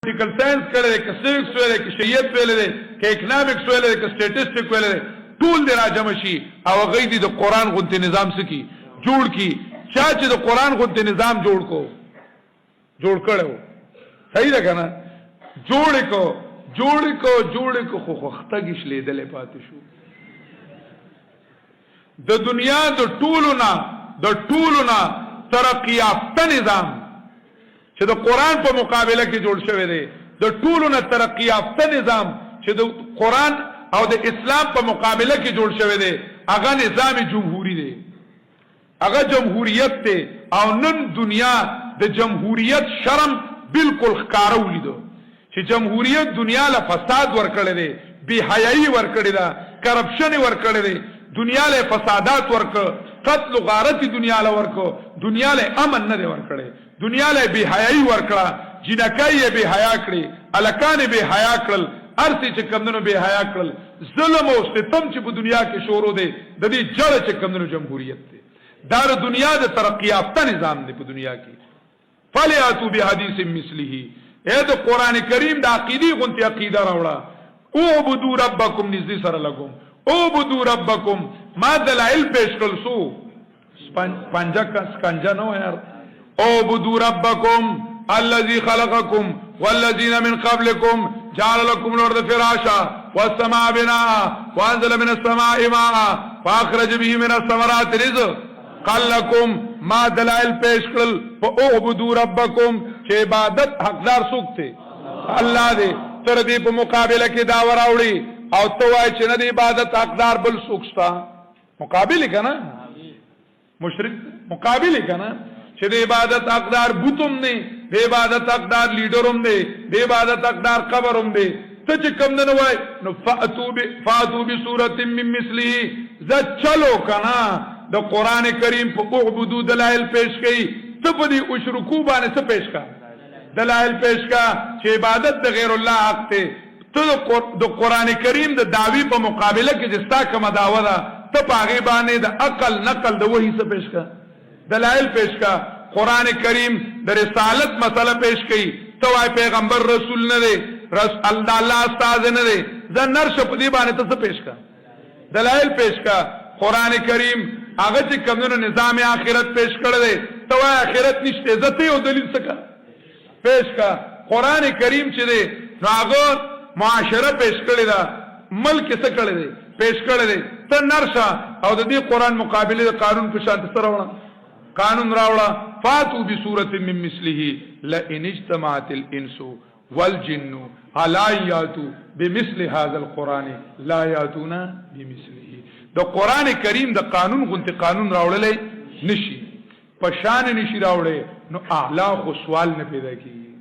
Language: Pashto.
پولیټیکل ساينس کړی دی، که سیوکس ویلی دی، که شریعت ویلی دی، که اکنامکس ویلی دی، که سټیټسټیک ویلی دی، ټول دې راجمع شي او هغوی دې د قرآن غوندې نظام څه کي جوړ کي. چا چې د قرآن غوندې نظام جوړ کړی و، صحیح ده که نه؟ جوړ کو خو خښتګې شلېدلی پاتې شو. د دنیا د ټولو نه ترقی یافته نظام چې د قرآن په مقابله کې جوړ شوی دی، د ټولو نه ترقی یافته نظام چې د قرآن او د اسلام په مقابله کې جوړ شوی دی، هغه نظام جمهوری دی، هغه جمهوریت دی. او نن دنیا د جمهوریت شرم بالکل ښکاره ولیدو چې جمهوریت دنیا له فساد ورکړی دی، بې حیایي ورکړې ده، کرپشن ورکړی دی، دنیا له فسادات ورکړه، قتل و غارت دنیا له ورکړه، دنیا له امن نه دی ورکړی، دنیا له بې حیایي ورکړه، جنکۍ یې بې حیا کړې، هلکان یې بې حیا کړل، هر څه چې کمدنو بې حیا کړل. ظلم او ستم چې په دنیا کې شروع دی، د دې جړه چې کمدنو جمهوریت دی. دا د دنیا د ترقی یافته نظام دی په دنیا کې. فلیاتوا بحدیث مثله، اے د قرآن کریم د عقیدې غوندې عقیده راوړه. اعبدوا ربکم، نږدې سره لګوم، اعبدوا ربکم، ما دلائل پیش کړل سو پنجه سکنجه نو یار. اعبدوا ربکم الذي خلقكم والذين من قبلكم جعل لكم الارض فراشا والسماء بناء وانزل من السماء ماء فاخرج به من الثمرات رزقا لكم. ما دلائل پیش کړل په اعبدوا ربکم چې عبادت حقدار څوک دی؟ الله دی. تر دې په مقابله کې دا وراوړي او ته وایې چې نه د عبادت حقدار بل څوک شته؟ مقابل که نه مشرک، مقابل که نه چې د عبادت حقدار بت هم دی، د عبادت حقدار لیډر هم دی، د عبادت حقدار قبر هم دی. ته چې کوم نه وایې نو فاتو بصورت من مثله، زه چلو که نه د قرآن کریم په اعبدو دلائل پیش کړي، ته په دې اشرکو باندې څه پیش کا؟ دلائل پیش کا چې عبادت د غیر الله حق دی. ته د قرآن کریم د دعوی په مقابله کې چې ستا کومه دعوه ده، ته په هغې باندې د عقل نقل د وحي څه پیش کا؟ دلائل پیش کا. قرآن کریم د رسالت مسله پیش کړي، ته وایې پیغمبر رسول نه دی، الله استاد نه دی، زه نرشه په دې باندې ته څه پیش کا؟ دلائل پیش کا. قرآن کریم هغه چې کومونو نظام آخرت پیش کړی دی، ته وایې آخرت نشته، زه ته یو دلیل څه کا پیش کا. قرآن کریم چې دی نو هغه معاشره پیش کړی ده، ملک څه کړی دی پیش کړی دی. ته نرشه او د دې قرآن مقابله د قانون په شان څه راوړه؟ قانون راوړه. فاتو بصورت من مثله لئن اجتمعت الانس والجن على یاتوا بمثل هذا القرآن لا یاتون بمثله. د قرآن کریم د قانون غونته قانون راوړلی نشي، په شان نشي راوړی، نو اعلی خو سوال نه پیدا کیږي.